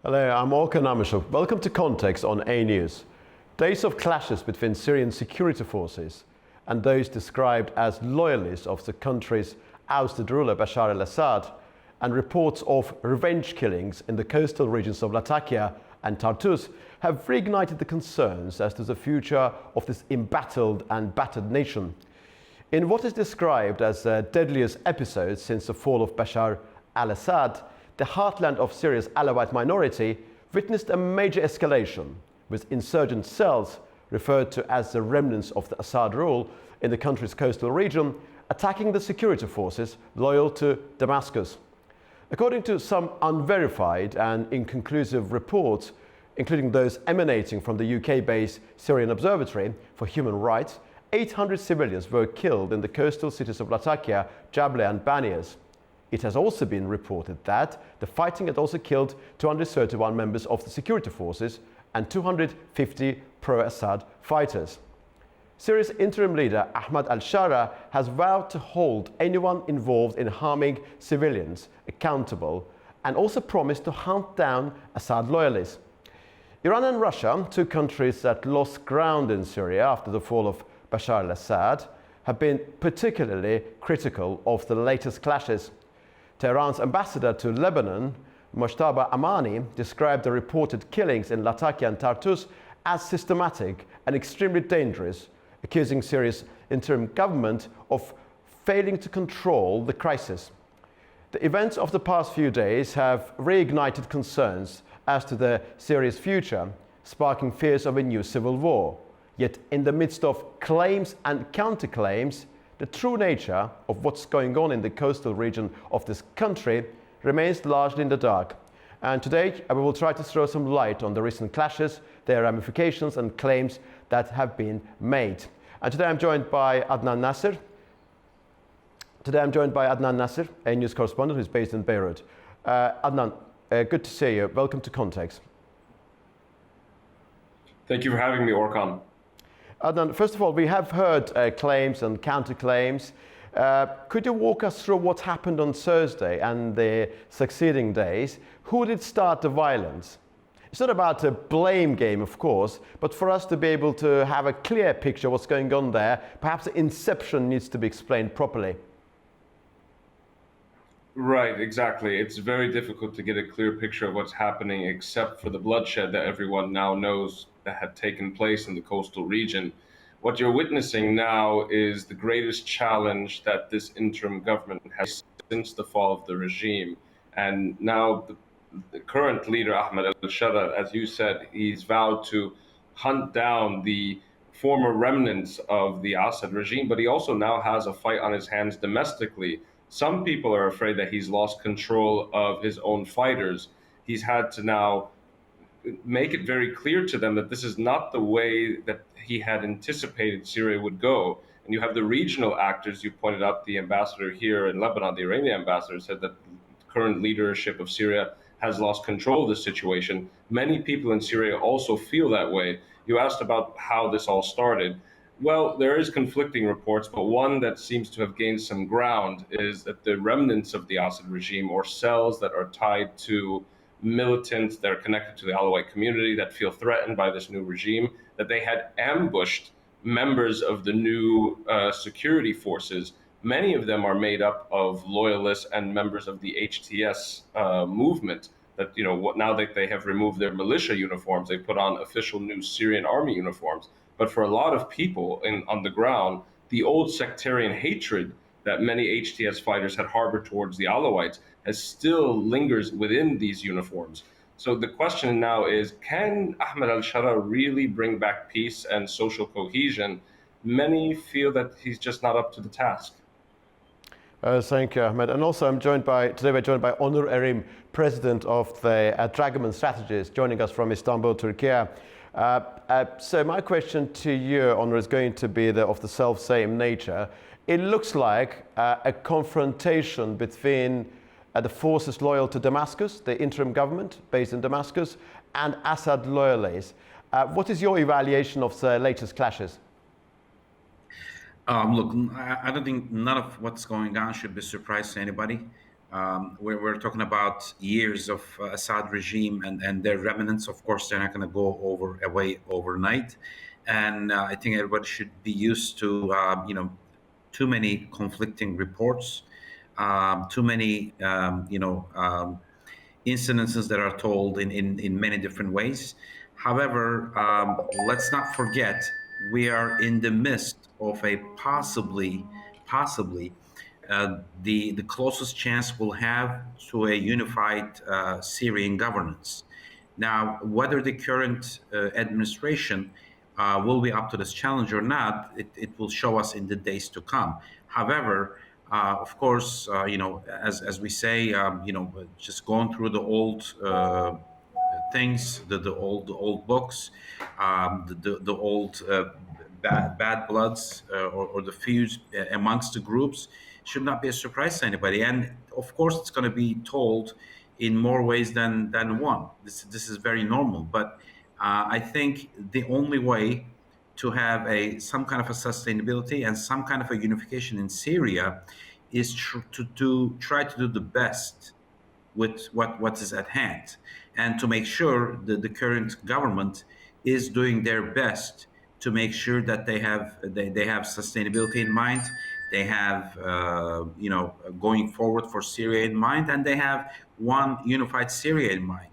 Hello, I'm Orkhan Amashov. Welcome to Context on A News. Days of clashes between Syrian security forces and those described as loyalists of the country's ousted ruler Bashar al-Assad, and reports of revenge killings in the coastal regions of Latakia and Tartus have reignited the concerns as to the future of this embattled and battered nation. In what is described as the deadliest episode since the fall of Bashar al-Assad, the heartland of Syria's Alawite minority witnessed a major escalation, with insurgent cells, referred to as the remnants of the Assad rule in the country's coastal region, attacking the security forces loyal to Damascus. According to some unverified and inconclusive reports, including those emanating from the UK-based Syrian Observatory for Human Rights, 800 civilians were killed in the coastal cities of Latakia, Jableh and Banias. It has also been reported that the fighting had also killed 231 members of the security forces and 250 pro-Assad fighters. Syria's interim leader Ahmad al-Shara has vowed to hold anyone involved in harming civilians accountable, and also promised to hunt down Assad loyalists. Iran and Russia, two countries that lost ground in Syria after the fall of Bashar al-Assad, have been particularly critical of the latest clashes. Tehran's ambassador to Lebanon, Mojtaba Amani, described the reported killings in Latakia and Tartus as systematic and extremely dangerous, accusing Syria's interim government of failing to control the crisis. The events of the past few days have reignited concerns as to Syria's future, sparking fears of a new civil war. Yet in the midst of claims and counterclaims, the true nature of what's going on in the coastal region of this country remains largely in the dark. And today we will try to throw some light on the recent clashes, their ramifications and claims that have been made. And today I'm joined by Adnan Nasser. A news correspondent who's based in Beirut. Adnan, good to see you. Welcome to Context. Thank you for having me, Orkhan. Adnan, first of all, we have heard claims and counterclaims. Could you walk us through what happened on Thursday and the succeeding days? Who did start the violence? It's not about a blame game, of course, but for us to be able to have a clear picture of what's going on there, perhaps the inception needs to be explained properly. Right, exactly. It's very difficult to get a clear picture of what's happening, except for the bloodshed that everyone now knows that had taken place in the coastal region. What you're witnessing now is the greatest challenge that this interim government has since the fall of the regime. And now the current leader, Ahmad al-Shara, as you said, he's vowed to hunt down the former remnants of the Assad regime, but he also now has a fight on his hands domestically. Some people are afraid that he's lost control of his own fighters. He's had to now make it very clear to them that this is not the way that he had anticipated Syria would go. And you have the regional actors, you pointed out the ambassador here in Lebanon, the Iranian ambassador, said that the current leadership of Syria has lost control of the situation. Many people in Syria also feel that way. You asked about how this all started. Well, there is conflicting reports, but one that seems to have gained some ground is that the remnants of the Assad regime, or cells that are tied to militants that are connected to the Alawite community that feel threatened by this new regime, that they had ambushed members of the new security forces. Many of them are made up of loyalists and members of the HTS movement. That, you know, now that they have removed their militia uniforms, they put on official new Syrian army uniforms. But for a lot of people on the ground, the old sectarian hatred that many HTS fighters had harbored towards the Alawites still lingers within these uniforms. So the question now is, can Ahmad al-Shara really bring back peace and social cohesion? Many feel that he's just not up to the task. Thank you, Ahmed. And also today we're joined by Onur Erim, president of the Dragoman Strategies, joining us from Istanbul, Turkey. So my question to you, Onur, is going to be of the self-same nature. It looks like a confrontation between the forces loyal to Damascus, the interim government based in Damascus, and Assad loyalists. What is your evaluation of the latest clashes? Look, I don't think none of what's going on should be a surprise to anybody. we're talking about years of Assad regime and their remnants. Of course, they're not going to go away overnight. And I think everybody should be used to, too many conflicting reports, too many, incidences that are told in many different ways. However, let's not forget we are in the midst of a possibly the closest chance we'll have to a unified Syrian governance. Now, whether the current administration will be up to this challenge or not, it will show us in the days to come. However, of course, as we say, just going through the old things, the old books, the old bad bloods or the feuds amongst the groups should not be a surprise to anybody. And of course, it's going to be told in more ways than one. This is very normal. But I think the only way to have some kind of a sustainability and some kind of a unification in Syria is to try to do the best with what is at hand, and to make sure that the current government is doing their best to make sure that they have sustainability in mind, they have going forward for Syria in mind, and they have one unified Syria in mind.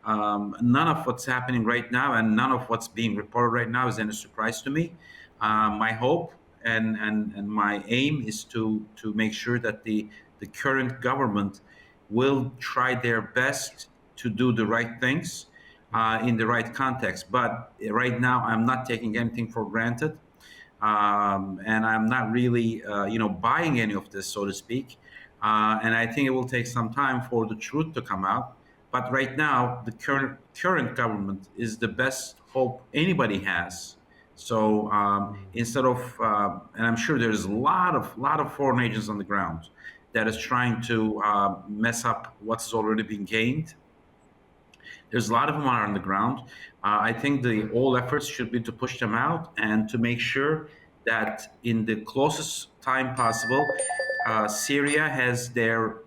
None of what's happening right now and none of what's being reported right now is any surprise to me. My hope and my aim is to make sure that the current government will try their best to do the right things in the right context. But right now, I'm not taking anything for granted, and I'm not really, buying any of this, so to speak. And I think it will take some time for the truth to come out. But right now, the current government is the best hope anybody has. So instead of, and I'm sure there's a lot of foreign agents on the ground that is trying to mess up what's already been gained. There's a lot of them are on the ground. I think all efforts should be to push them out and to make sure that in the closest time possible, Syria has their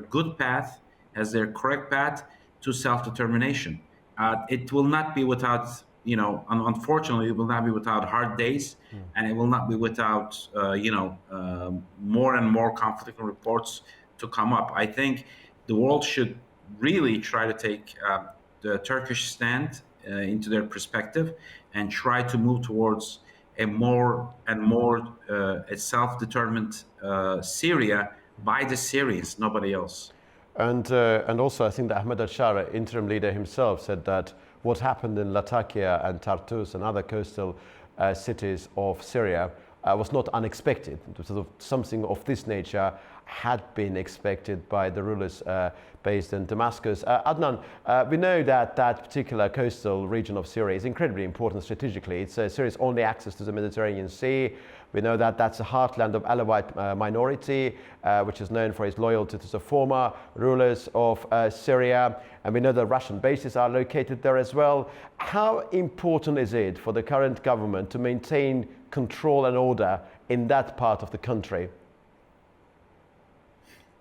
good path, has their correct path to self-determination. It will not be without, unfortunately, it will not be without hard days, and it will not be without, more and more conflicting reports to come up. I think the world should really try to take the Turkish stand into their perspective and try to move towards a more and more a self-determined Syria by the Syrians, nobody else. And also, I think that Ahmed al-Shara, interim leader himself, said that what happened in Latakia and Tartus and other coastal cities of Syria was not unexpected. Sort of something of this nature had been expected by the rulers based in Damascus. Adnan, we know that that particular coastal region of Syria is incredibly important strategically. It's Syria's only access to the Mediterranean Sea. We know that that's a heartland of Alawite minority, which is known for its loyalty to the former rulers of Syria. And we know that Russian bases are located there as well. How important is it for the current government to maintain control and order in that part of the country?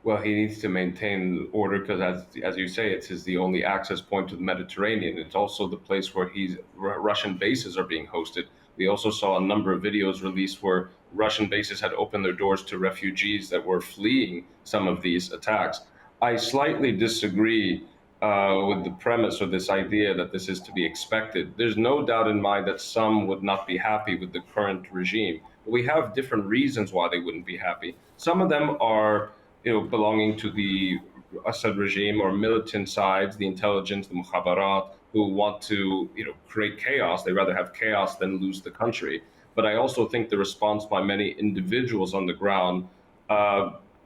Well, he needs to maintain order because, as you say, it's the only access point to the Mediterranean. It's also the place where Russian bases are being hosted. We also saw a number of videos released where Russian bases had opened their doors to refugees that were fleeing some of these attacks. I slightly disagree with the premise or this idea that this is to be expected. There's no doubt in mind that some would not be happy with the current regime. But we have different reasons why they wouldn't be happy. Some of them are belonging to the Assad regime or militant sides, the intelligence, the mukhabarat, who want to create chaos. They rather have chaos than lose the country. But I also think the response by many individuals on the ground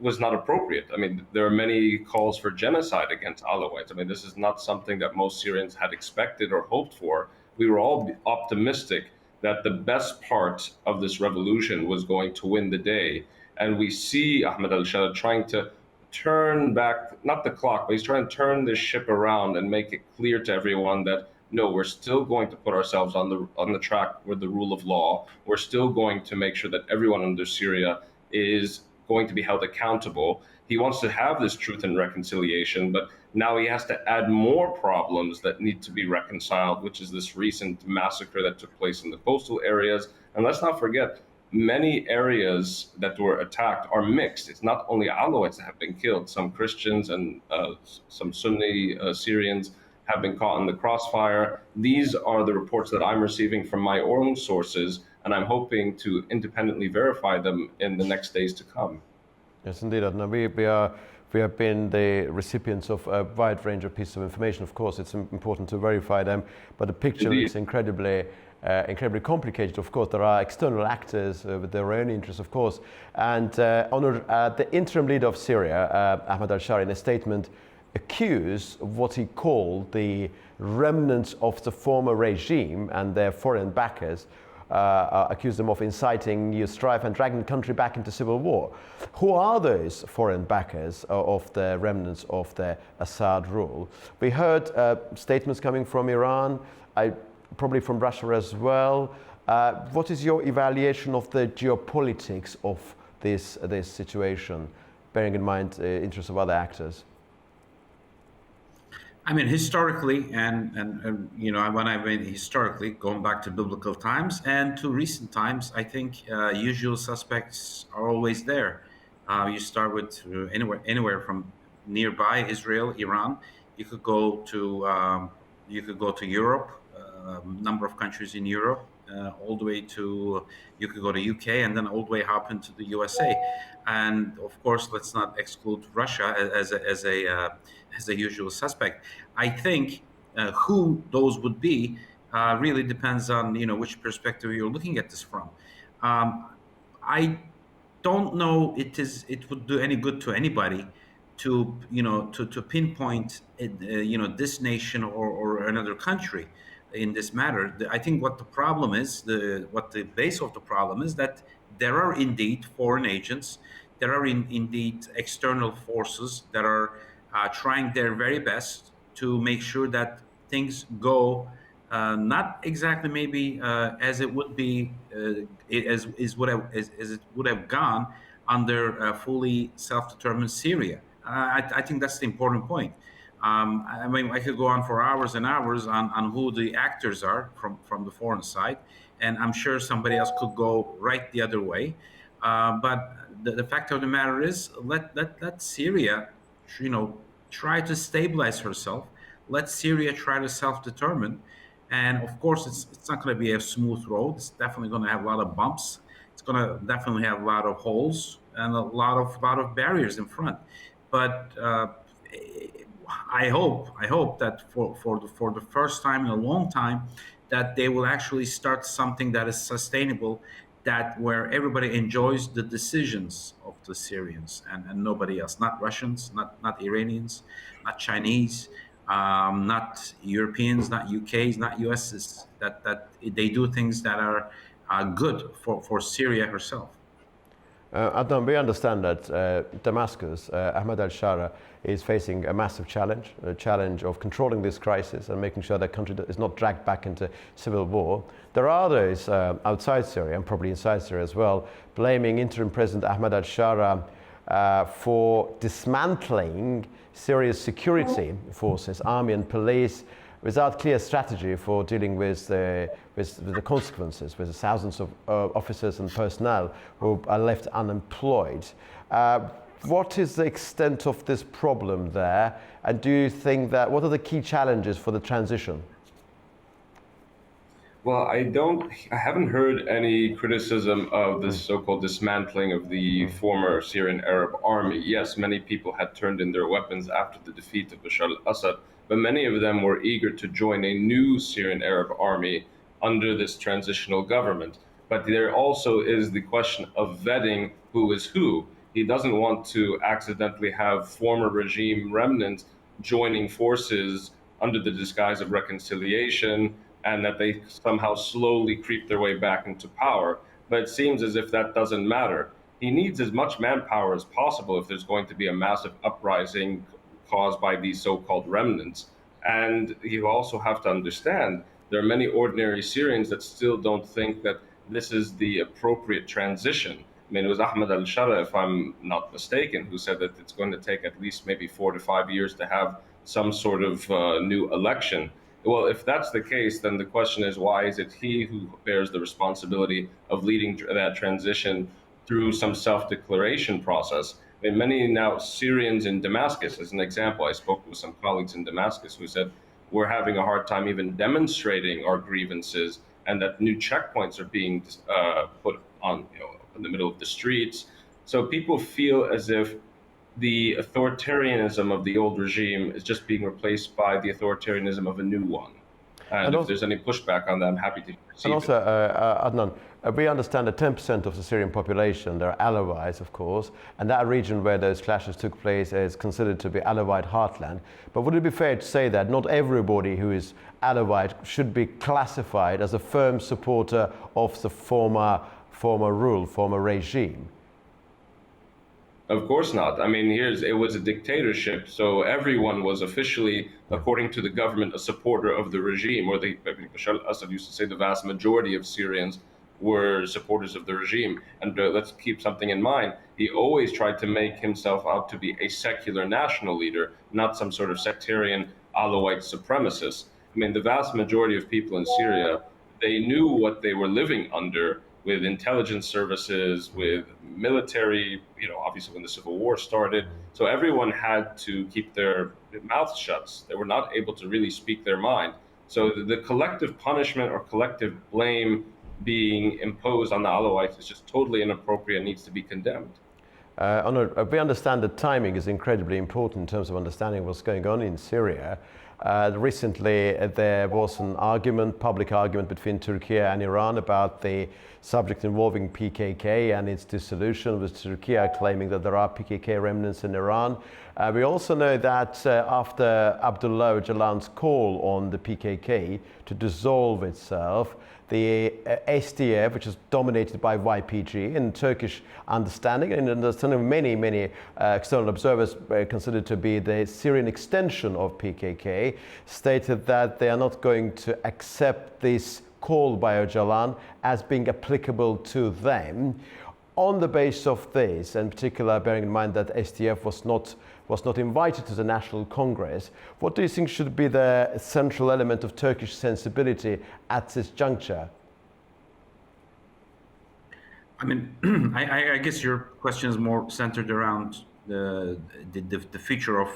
was not appropriate. I mean, there are many calls for genocide against Alawites. I mean, this is not something that most Syrians had expected or hoped for. We were all optimistic that the best part of this revolution was going to win the day. And we see Ahmed al-Shara trying to turn back, not the clock, but he's trying to turn this ship around and make it clear to everyone that, no, we're still going to put ourselves on the track with the rule of law. We're still going to make sure that everyone under Syria is going to be held accountable. He wants to have this truth and reconciliation, but now he has to add more problems that need to be reconciled, which is this recent massacre that took place in the coastal areas. And let's not forget, many areas that were attacked are mixed. It's not only Alawites that have been killed. Some Christians and some Sunni Syrians have been caught in the crossfire. These are the reports that I'm receiving from my own sources, and I'm hoping to independently verify them in the next days to come. Yes, indeed. Adnan. We have been the recipients of a wide range of pieces of information. Of course, it's important to verify them, but the picture Indeed. is incredibly complicated. Of course, there are external actors with their own interests, of course. And the interim leader of Syria, Ahmad al-Shara, in a statement, accused what he called the remnants of the former regime and their foreign backers, accused them of inciting new strife and dragging the country back into civil war. Who are those foreign backers of the remnants of the Assad rule? We heard statements coming from Iran, probably from Russia as well. What is your evaluation of the geopolitics of this situation, bearing in mind the interests of other actors? I mean, historically, and you know, when I mean historically, going back to biblical times and to recent times, I think usual suspects are always there. You start with anywhere from nearby Israel, Iran. You could go to Europe, number of countries in Europe, all the way to, you could go to UK and then all the way hop into the USA, and of course let's not exclude Russia as a usual suspect. I think who those would be really depends on, you know, which perspective you're looking at this from. I don't know it would do any good to anybody to, you know, to pinpoint you know, this nation or another country in this matter. I think what the problem is, what the base of the problem is, that there are indeed foreign agents, there are indeed external forces that are trying their very best to make sure that things go not exactly maybe as it would be as it would have gone under fully self-determined Syria. I think that's the important point. I mean, I could go on for hours and hours on who the actors are from the foreign side, and I'm sure somebody else could go right the other way. But the fact of the matter is, let Syria, you know, try to stabilize herself. Let Syria try to self-determine, and of course, it's not going to be a smooth road. It's definitely going to have a lot of bumps. It's going to definitely have a lot of holes and a lot of barriers in front. But I hope that for the first time in a long time, that they will actually start something that is sustainable, that where everybody enjoys the decisions of the Syrians and nobody else, not Russians, not Iranians, not Chinese, not Europeans, not UKs, not USs, that they do things that are good for Syria herself. Adnan, we understand that Damascus, Ahmad al-Shara, is facing a massive challenge, a challenge of controlling this crisis and making sure that country is not dragged back into civil war. There are others outside Syria, and probably inside Syria as well, blaming interim President Ahmad al-Shara for dismantling Syria's security forces, army and police, without clear strategy for dealing with the consequences, with the thousands of officers and personnel who are left unemployed. What is the extent of this problem there? And do you think that, what are the key challenges for the transition? Well, I haven't heard any criticism of this so-called dismantling of the former Syrian Arab army. Yes, many people had turned in their weapons after the defeat of Bashar al-Assad, but many of them were eager to join a new Syrian Arab army under this transitional government. But there also is the question of vetting who is who. He doesn't want to accidentally have former regime remnants joining forces under the disguise of reconciliation, and that they somehow slowly creep their way back into power. But it seems as if that doesn't matter. He needs as much manpower as possible if there's going to be a massive uprising caused by these so-called remnants. And you also have to understand, there are many ordinary Syrians that still don't think that this is the appropriate transition. I mean, it was Ahmed al-Shara, if I'm not mistaken, who said that it's going to take at least maybe 4 to 5 years to have some sort of new election. Well, if that's the case, then the question is, why is it he who bears the responsibility of leading that transition through some self-declaration process? I mean, many now Syrians in Damascus, as an example, I spoke with some colleagues in Damascus who said, we're having a hard time even demonstrating our grievances, and that new checkpoints are being put on, in the middle of the streets. So people feel as if the authoritarianism of the old regime is just being replaced by the authoritarianism of a new one. And if there's any pushback on that, I'm happy to receive And also, it. Adnan, we understand that 10% of the Syrian population, they're Alawites, of course, and that region where those clashes took place is considered to be Alawite heartland. But would it be fair to say that not everybody who is Alawite should be classified as a firm supporter of the former regime? Of course not. I mean, it was a dictatorship, so everyone was officially, according to the government, a supporter of the regime. Or Bashar al-Assad used to say the vast majority of Syrians were supporters of the regime. And let's keep something in mind. He always tried to make himself out to be a secular national leader, not some sort of sectarian Alawite supremacist. I mean, the vast majority of people in Syria, they knew what they were living under, with intelligence services, with military, obviously when the Civil War started. So everyone had to keep their mouths shut. They were not able to really speak their mind. So the collective punishment or collective blame being imposed on the Alawites is just totally inappropriate and needs to be condemned. We understand that timing is incredibly important in terms of understanding what's going on in Syria. Recently, there was an public argument between Turkey and Iran about the subject involving PKK and its dissolution, with Turkey claiming that there are PKK remnants in Iran. We also know that after Abdullah Öcalan's call on the PKK to dissolve itself, the SDF, which is dominated by YPG, in Turkish understanding, and in the understanding of many external observers considered to be the Syrian extension of PKK, stated that they are not going to accept this call by Öcalan as being applicable to them. On the basis of this, and in particular bearing in mind that SDF was not invited to the National Congress, what do you think should be the central element of Turkish sensibility at this juncture? I mean, I guess your question is more centered around the future of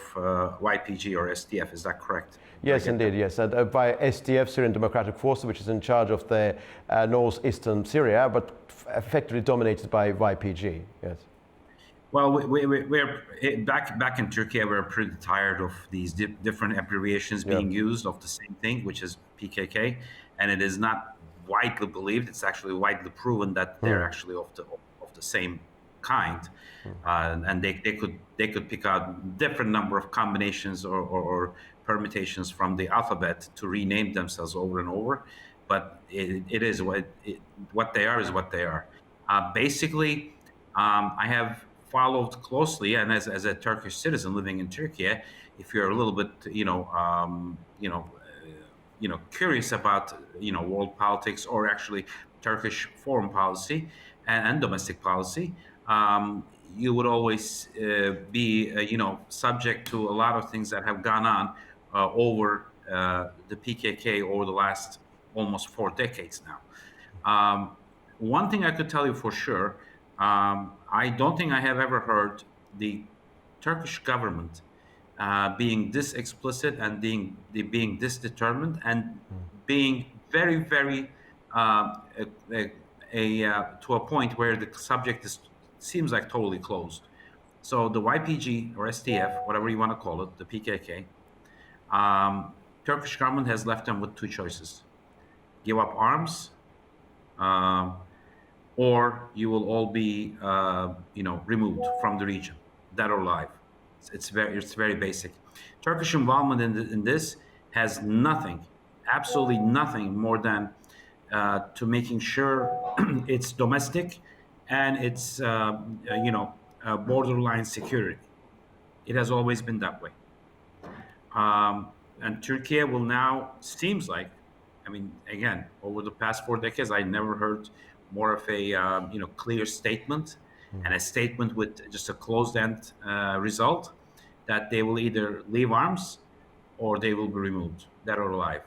YPG or SDF. Is that correct? Yes, indeed, yes. By SDF, Syrian Democratic Forces, which is in charge of the northeastern Syria, but effectively dominated by YPG, yes. Well, we're back in Turkey. We're pretty tired of these different abbreviations being used of the same thing, which is PKK, and it is not widely believed. It's actually widely proven that they're actually of the same kind, and they could pick out different number of combinations or permutations from the alphabet to rename themselves over and over, but it is what they are is what they are. Basically, I have followed closely, and as a Turkish citizen living in Turkey, if you're a little bit, curious about, world politics or actually Turkish foreign policy and domestic policy, you would always be, subject to a lot of things that have gone on over the PKK over the last almost 4 decades now. One thing I could tell you for sure, I don't think I have ever heard the Turkish government being this explicit and being this determined and being very, very to a point where the subject seems like totally closed. So the YPG or SDF, whatever you want to call it, the PKK, Turkish government has left them with 2 choices: give up arms, or you will all be, removed from the region, dead or alive. It's very basic. Turkish involvement in this has nothing, absolutely nothing more than to making sure it's domestic and it's borderline security. It has always been that way. And Turkey will now, seems like, I mean, again, over the past 4 decades, I never heard more of a clear statement and a statement with just a closed-end result that they will either leave arms or they will be removed, dead or alive.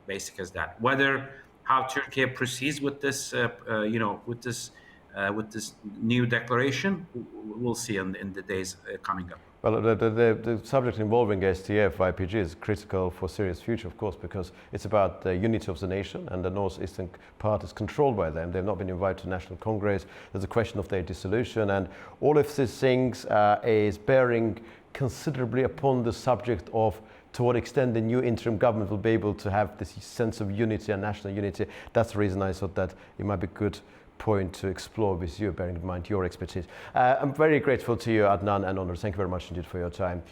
Basic as that. Whether how Turkey proceeds with this, with this new declaration, we'll see in the days coming up. Well, the subject involving STF, YPG, is critical for Syria's future, of course, because it's about the unity of the nation, and the northeastern part is controlled by them. They've not been invited to National Congress. There's a question of their dissolution, and all of these things is bearing considerably upon the subject of to what extent the new interim government will be able to have this sense of unity and national unity. That's the reason I thought that it might be a good point to explore with you, bearing in mind your expertise. I'm very grateful to you, Adnan and Onur. Thank you very much indeed for your time.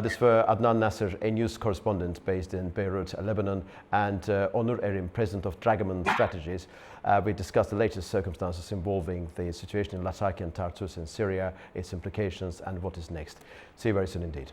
This were Adnan Nasser, a news correspondent based in Beirut, Lebanon, and Onur Erim, president of Dragoman Strategies. We discussed the latest circumstances involving the situation in Latakia and Tartus in Syria, its implications, and what is next. See you very soon indeed.